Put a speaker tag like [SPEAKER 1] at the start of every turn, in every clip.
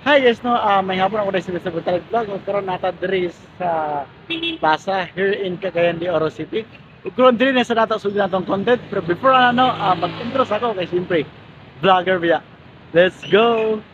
[SPEAKER 1] Hi guys, no, may hapon ako rin sa Butalig Vlog. Karon nata diri sa plaza here in Cagayan de Oro City. Karon diri na sa data sugid natong content, pero before mag-intro sa ako kay siyempre vlogger biya. Let's go.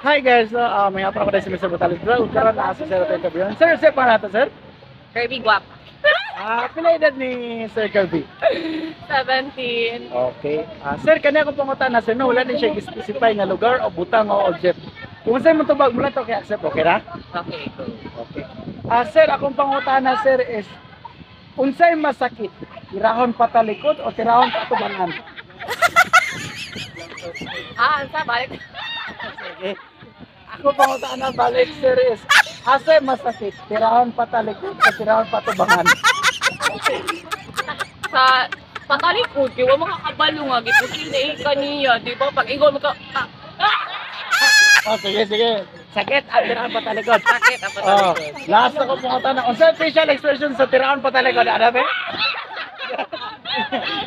[SPEAKER 1] Hi guys, no, may hapon ako rin sa Butalig Vlog. Karon na sa Sir interview. Sir, pa nato sir?
[SPEAKER 2] Kirby Guap.
[SPEAKER 1] Pila edad ni Sir Kirby?
[SPEAKER 2] 17.
[SPEAKER 1] Okay. Sir, kanya ko pangutan na sir, no, wala din siya specify nga lugar o butang o object. Kung sa'yo mo tubag mula to kay accept, okay na?
[SPEAKER 2] Okay.
[SPEAKER 1] Okay. Sir, akong pangutan na sir is, unsay masakit? Tirahon patalikod o tirahon patubangan?
[SPEAKER 2] Sa balik.
[SPEAKER 1] Okay. Ako pangutan na balik sir is, asay masakit? Tirahon patalikod o tirahon patubangan?
[SPEAKER 2] Sa patalikod, di ba makakabalo nga, gipusin kaniya, di ba? Pag ikaw
[SPEAKER 1] Sige. Sakit ang tirahon patalikod.
[SPEAKER 2] sakit ang patalikod.
[SPEAKER 1] Last ako pangutan na, unsay facial expression sa tirahon patalikod? Ano ba?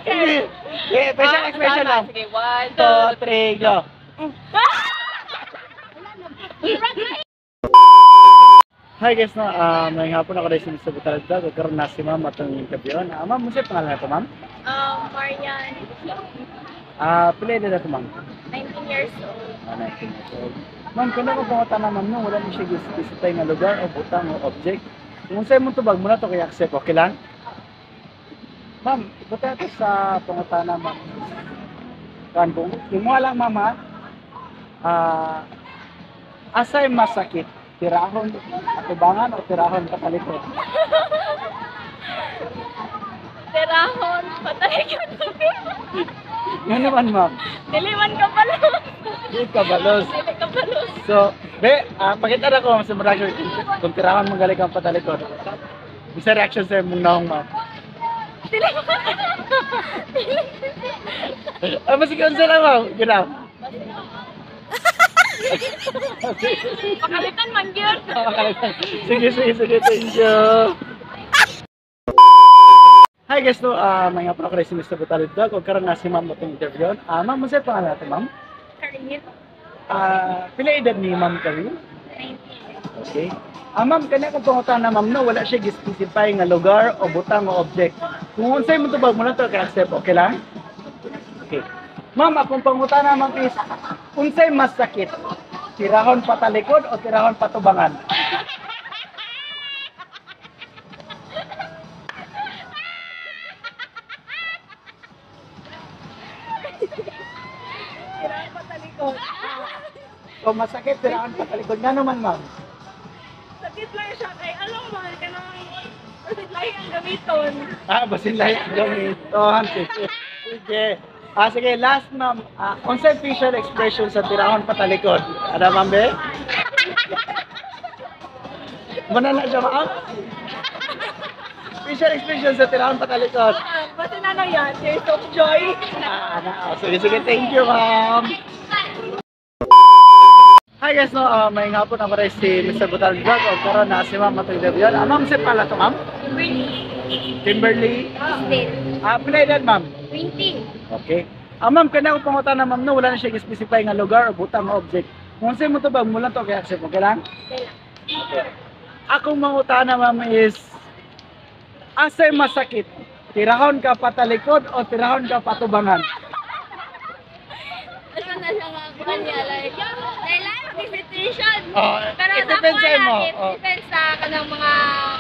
[SPEAKER 1] Okay, facial expression lang.
[SPEAKER 2] Sige, 1,
[SPEAKER 1] 2, 3, go. Hi guys, no, may hapon ako rin sa Butalig Vlog. Karon na si ma'am atong interview. Ma'am, mo siya pangalan na ito, ma'am?
[SPEAKER 2] Marian,
[SPEAKER 1] Pila edad na ito, ma'am?
[SPEAKER 2] 19 years old.
[SPEAKER 1] 19 years old. Ma'am, kung ako pangutan na ma'am, no, wala niyo siya specify nga lugar o butang o object. Kung sa'yo mo tubag muna to kay accept, okay lang? Ma'am, buta ito sa pangutan na ma'am. Kan kung mo lang ma'am ha, asay masakit? Tirahon patubangan o tirahon patalikod?
[SPEAKER 2] Tirahon, patalikod.
[SPEAKER 1] Yan naman ma'am.
[SPEAKER 2] Diliman ka pala.
[SPEAKER 1] Di ka balos.
[SPEAKER 2] Dili ka palos.
[SPEAKER 1] So, pakita na ko sa reaction kung tirahon magaling ang patalikod. Isa reaction sa mong naong ma'am.
[SPEAKER 2] Dili.
[SPEAKER 1] Masikon sila ma'am. Ginaw.
[SPEAKER 2] Pakalitan man yun.
[SPEAKER 1] Sige, thank you. Hi guys, no, may nga pa ako rin si Mr. Butalig Vlog. Huwag karoon na si ma'am itong interview. Ma'am, masaya pangalan natin, ma'am?
[SPEAKER 2] Karin.
[SPEAKER 1] Pila edad ni ma'am Karin?
[SPEAKER 2] 19.
[SPEAKER 1] Okay. Ma'am, kanya kong pangutan na ma'am, no, wala siya specify nga lugar o butang o object. Kung unsay mo tubag mo na ito, kaya accept, okay lang? Okay. Ma'am, akong pangutan na ma'am is, unsay mas sakit? Tirahon patalikod o tirahon patubangan?
[SPEAKER 2] Tirahon patalikod.
[SPEAKER 1] So masakit, tirahon patalikod. Nga naman ma'am?
[SPEAKER 2] Sakit lang siya kay alam mo ka nang basit lang ang gamiton.
[SPEAKER 1] Basin lang yung gamiton. Sige. Sige, last ma'am. Unsay facial expression sa tirahon patalikod? Ada ma'am be? Manala siya ma'am? Facial expression sa tirahon patalikod.
[SPEAKER 2] Basit na lang yan, tears of joy.
[SPEAKER 1] Sige, thank you ma'am. Hi guys, no, may nga po na rin si Mr. Butalig Vlog. O karoon na si ma'am matong interview. Ma'am, si pala to ma'am? Kimberly. Pila edad ma'am?
[SPEAKER 2] 20.
[SPEAKER 1] Okay. Ma'am, kanya ko pangutan na ma'am, no, wala na siya specify nga lugar o butang o object. Kung sa'yo mo ito ba, mula to kaya accept, okay lang? Okay. Akong mangutan na ma'am is, asay masakit? Tirahon ka patalikod o tirahon ka patubangan?
[SPEAKER 2] Ano na siya nga kanya, like, kailangan mag-situation. Pero
[SPEAKER 1] it depends sa'yo mo.
[SPEAKER 2] it depends sa kanang mga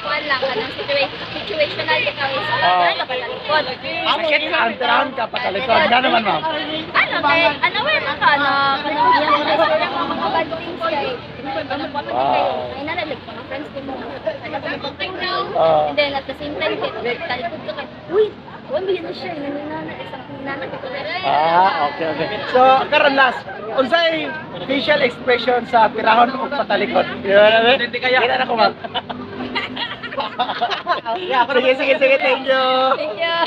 [SPEAKER 2] kuwan lang, kanang situational ikaw is kapatalikod.
[SPEAKER 1] Sakit ka, ang tirahon ka patalikod. Nga naman ma'am?
[SPEAKER 2] Ano, kay, ano ba yung kanang mga bad things kay, ano pa man kayo, ay nalalag mga friends din mo, ano ba magpapagdaw, and then at the same time, talikod ka kay, uy, huwag bigyan na siya, nanana, isang nanana,
[SPEAKER 1] Okay. So, karon last, unsay facial expression sa tirahon o patalikod? Hindi kaya. Hindi na ko ma'am. Sige, thank you.
[SPEAKER 2] Thank you.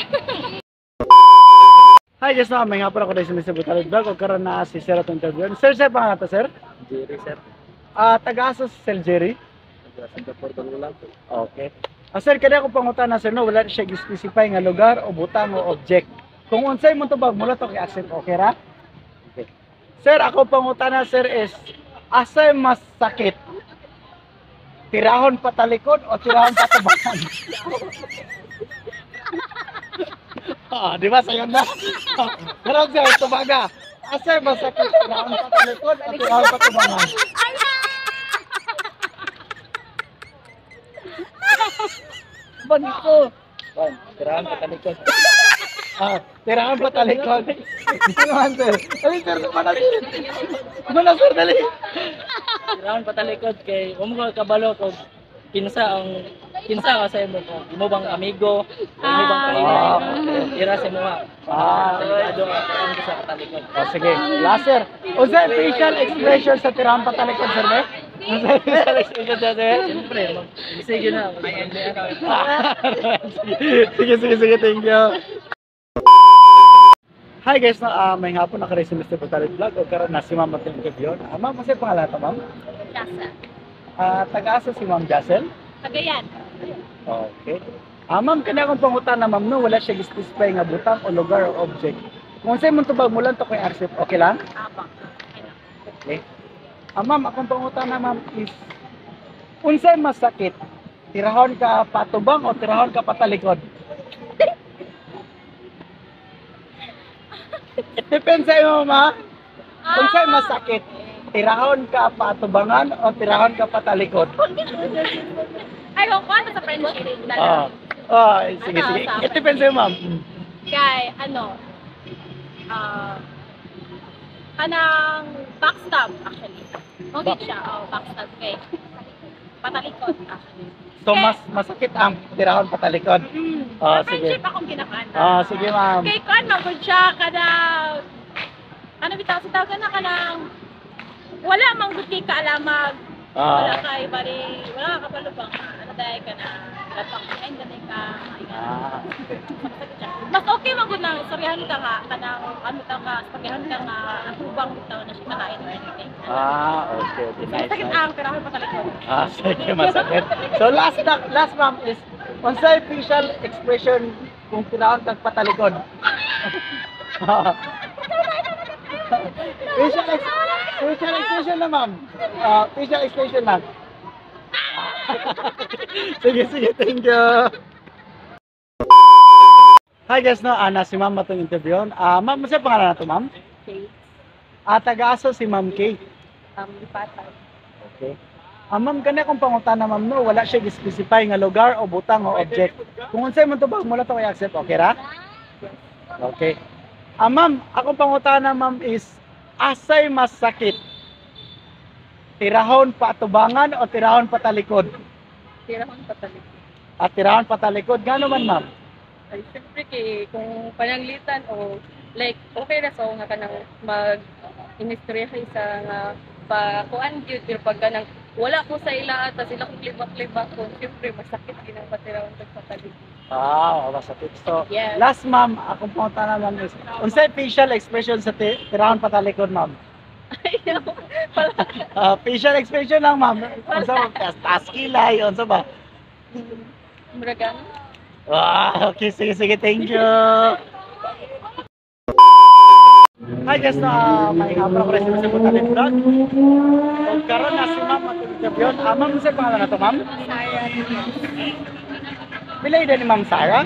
[SPEAKER 1] Hi guys, may nga po ako rin sa Mr. Butalig Vlog. O karoon na si Sir itong interview. Sir, sir, pangalan to, sir?
[SPEAKER 3] Jerry, sir.
[SPEAKER 1] Taga-asa si Sir Jerry?
[SPEAKER 3] Singapore, Bangulang.
[SPEAKER 1] Okay. Sir, kada ko pangutana sir no, wala siya specify nga lugar o butang o object. Kung unsay mo tubag mula to kay accept, okay ra? Okay. Sir, ako pangutana sir is asay mas sakit? Tirahon patalikod o tirahon patabakan? Di ba sayo na? Pero sir, tubaga. Asay mas sakit? Tirahon patalikod o tirahon patabakan? Banko. Tirahan patalikod. Tirahan patalikod. Tirahan sir. Dali sir, mana sir, dali.
[SPEAKER 3] Tirahan patalikod kay mo ko kabalo ko kinsa ka sa imo ko. Imo bang amigo, imo bang kaibigan. Tira sa mo. Delikado ang sa patalikod.
[SPEAKER 1] Sige, last sir. Unsay facial expression sa tirahan patalikod sir, be? Unsay facial expression sir?
[SPEAKER 3] Siyempre, sige na.
[SPEAKER 1] Sige, thank you. Hi guys, may hapon na ka rin si Mr. Patalit Vlog o karon na si Ma'am at interview. Ma'am, kasi pangalan ito, ma'am?
[SPEAKER 2] Jasa.
[SPEAKER 1] Taga-asa si Ma'am Jacel?
[SPEAKER 2] Cagayan.
[SPEAKER 1] Okay. Ma'am, kanya akong pangutan na ma'am, no, wala siya specify nga butang o lugar o object. Kung sa'yo mo tubag mo lang ito kay accept, okay lang?
[SPEAKER 2] Abang.
[SPEAKER 1] Okay. Ma'am, akong pangutan na ma'am is, unsay mas sakit? Tirahon ka patubang o tirahon ka patalikod? It depends sa iyo, ma. Unsay mas sakit? Tirahon ka patubangan o tirahon ka patalikod?
[SPEAKER 2] Ay, kung ano sa friendship.
[SPEAKER 1] Sige. It depends sa iyo, ma'am.
[SPEAKER 2] Kay, kanang backstab, actually. Okay siya, backstab kay patalikod, actually.
[SPEAKER 1] So, mas masakit ang tirahon patalikod.
[SPEAKER 2] Sa
[SPEAKER 1] Sige.
[SPEAKER 2] friendship akong kinakana.
[SPEAKER 1] Sige, ma'am.
[SPEAKER 2] Kay Kwan, magod siya, kanang, ano bitaw, sa tawag na kanang, wala mang guti ka alamag, wala kay bari, wala ka palubang, ano dahil ka na, lapang kain ka ka, mas okay magod na, istoryahan ka nga, kanang, ano ka, istoryahan ka nga, ang hubang bitaw na siya kakain or anything.
[SPEAKER 1] Okay. Nice.
[SPEAKER 2] Sakit ang pirahon patalikod.
[SPEAKER 1] Sige, masakit. So, last ma'am is, unsay facial expression kung tirahon kang patalikod? Facial expression na, ma'am. Facial expression lang. Sige, thank you. Hi guys, no, si ma'am matong interview. Ma'am, masaya pangalan na to, ma'am?
[SPEAKER 2] Okay.
[SPEAKER 1] Taga-aso si Ma'am Kate.
[SPEAKER 2] Lipatan.
[SPEAKER 1] Okay. Ma'am, kanya kung pangutana ma'am, no, wala siya specify nga lugar o butang o object. Kung unsay mo tubag mo lang to kay accept, okay ra? Okay. Ma'am, akong pangutana ma'am is, asay mas sakit? Tirahon patubangan o tirahon patalikod?
[SPEAKER 3] Tirahon patalikod.
[SPEAKER 1] Tirahon patalikod, gano man ma'am?
[SPEAKER 3] Ay siyempre kay kung pananglitan o like okay ra sa nga kanang mag-inistoryahay sa nga kuan gyud pero pag kanang wala ko sa ila ata sila kung libak-libak ko siyempre masakit ginang patiraon pag patalikod.
[SPEAKER 1] Masakit. So,
[SPEAKER 2] Yes.
[SPEAKER 1] last ma'am, akong pangutana ma'am is, unsay facial expression sa tirahon patalikod ma'am? Facial expression lang ma'am. Unsa ba? Taas kilay, unsa ba?
[SPEAKER 3] Muragan.
[SPEAKER 1] Okay, sige, thank you. Hi guys, may hapon ako rin sa Putalit Vlog. O karon na si ma'am at interview. Ma'am, saan pangalan na to ma'am?
[SPEAKER 2] Sarah.
[SPEAKER 1] Pila ida ni ma'am Sarah?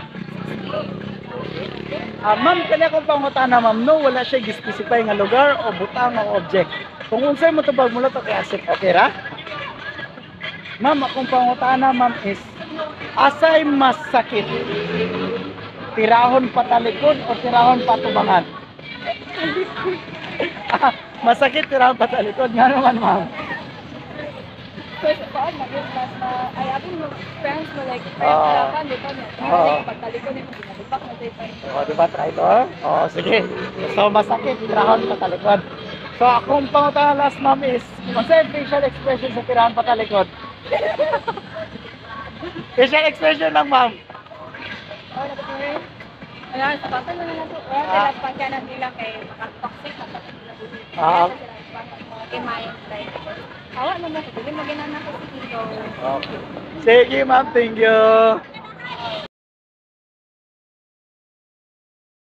[SPEAKER 1] Ma'am, kanya kong pangutana ma'am, no, wala siya specify nga lugar o butang o object. Kung unsay mo tubag mo lang to kay accept, okay ra? Ma'am, akong pangutana ma'am is, asay mas sakit? Tirahon patalikod o tirahon patubangan? Masakit tirahon patalikod, nga naman ma'am.
[SPEAKER 2] First of all, ay abing mo friends mo like dito na. Pagtalikod nimo ginalipak na dito.
[SPEAKER 1] Diba try to? Sige. So masakit tirahon patalikod. So akong pangutana last ma'am is, masay facial expression sa tirahon patalikod? Facial expression lang ma'am.
[SPEAKER 2] Ano, sa bata na lang ito. Kaya pagka nila kay makatoxic na. kay Mayan tayo. Awa naman ko, hindi maginanak ko sa dito.
[SPEAKER 1] Okay. Sige, ma'am. Thank you.